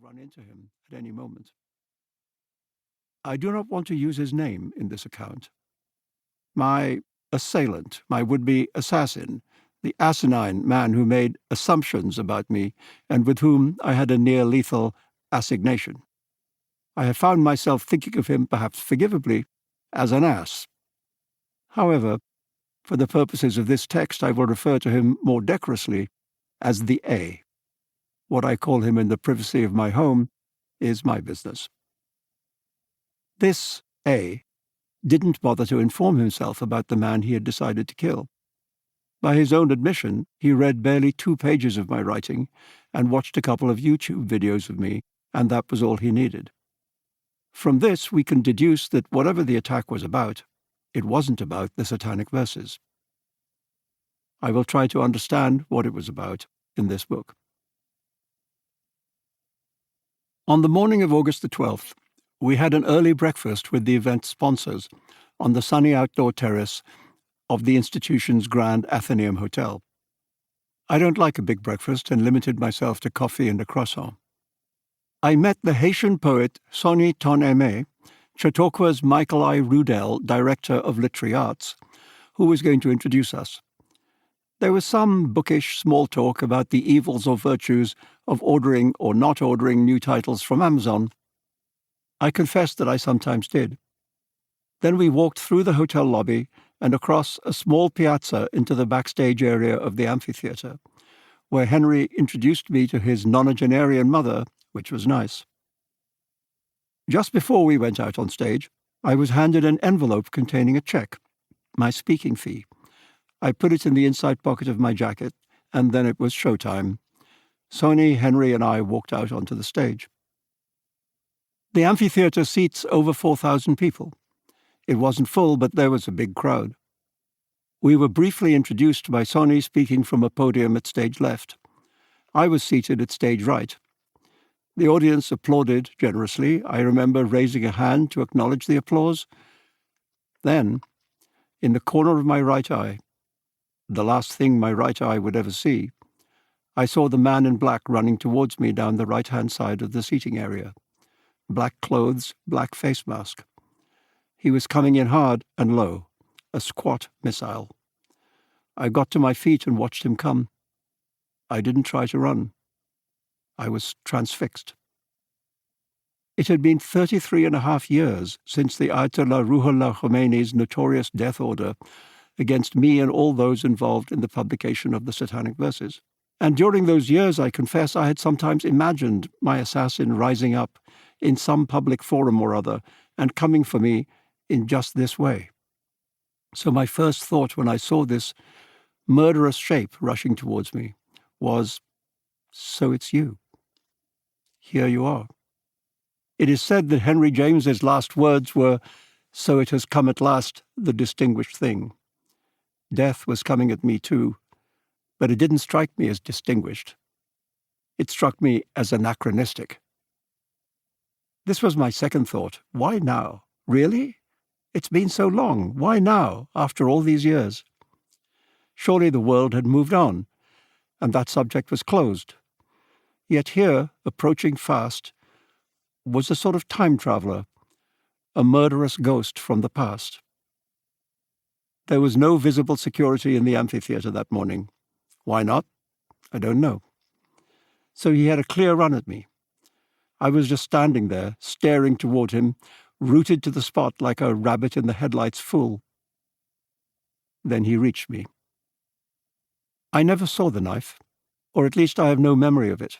run into him at any moment. I do not want to use his name in this account. My assailant, my would-be assassin, the asinine man who made assumptions about me and with whom I had a near-lethal assignation. I have found myself thinking of him, perhaps forgivably, as an ass. However, for the purposes of this text, I will refer to him more decorously as the A. What I call him in the privacy of my home is my business. This A didn't bother to inform himself about the man he had decided to kill. By his own admission, he read barely 2 pages of my writing and watched a couple of YouTube videos of me, and that was all he needed. From this, we can deduce that whatever the attack was about, it wasn't about the Satanic Verses. I will try to understand what it was about in this book. On the morning of August the 12th, we had an early breakfast with the event's sponsors on the sunny outdoor terrace of the institution's Grand Athenaeum Hotel. I don't like a big breakfast and limited myself to coffee and a croissant. I met the Haitian poet Sonny Ton-Aimé, Chautauqua's Michael I. Rudell, Director of Literary Arts, who was going to introduce us. There was some bookish small talk about the evils or virtues of ordering or not ordering new titles from Amazon. I confess that I sometimes did. Then we walked through the hotel lobby and across a small piazza into the backstage area of the amphitheater, where Henry introduced me to his nonagenarian mother, which was nice. Just before we went out on stage, I was handed an envelope containing a check, my speaking fee. I put it in the inside pocket of my jacket, and then it was showtime. Sonny, Henry, and I walked out onto the stage. The amphitheater seats over 4,000 people. It wasn't full, but there was a big crowd. We were briefly introduced by Sonny speaking from a podium at stage left. I was seated at stage right. The audience applauded generously. I remember raising a hand to acknowledge the applause. Then, in the corner of my right eye, the last thing my right eye would ever see, I saw the man in black running towards me down the right-hand side of the seating area. Black clothes, black face mask. He was coming in hard and low, a squat missile. I got to my feet and watched him come. I didn't try to run. I was transfixed. It had been 33.5 years since the Ayatollah Ruhollah Khomeini's notorious death order against me and all those involved in the publication of the Satanic Verses. And during those years, I confess, I had sometimes imagined my assassin rising up in some public forum or other and coming for me in just this way. So my first thought when I saw this murderous shape rushing towards me was, so it's you. Here you are. It is said that Henry James's last words were, so it has come at last, the distinguished thing. Death was coming at me too, but it didn't strike me as distinguished. It struck me as anachronistic. This was my second thought. Why now? Really? It's been so long. Why now, after all these years? Surely the world had moved on, and that subject was closed. Yet here, approaching fast, was a sort of time traveler, a murderous ghost from the past. There was no visible security in the amphitheater that morning. Why not? I don't know. So he had a clear run at me. I was just standing there, staring toward him, rooted to the spot like a rabbit in the headlights fool. Then he reached me. I never saw the knife, or at least I have no memory of it.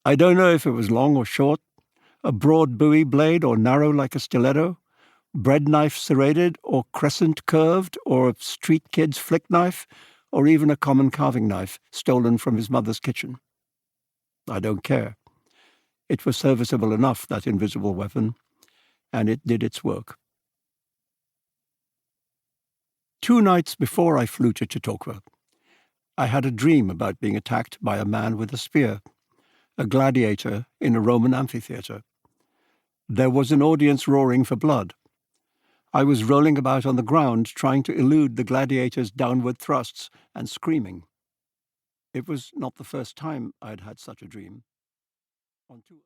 I don't know if it was long or short, a broad bowie blade or narrow like a stiletto, bread knife serrated or crescent curved, or a street kid's flick knife, or even a common carving knife stolen from his mother's kitchen. I don't care. It was serviceable enough, that invisible weapon, and it did its work. 2 nights before I flew to Chautauqua, I had a dream about being attacked by a man with a spear, a gladiator in a Roman amphitheater. There was an audience roaring for blood. I was rolling about on the ground trying to elude the gladiator's downward thrusts and screaming. It was not the first time I had had such a dream. On 2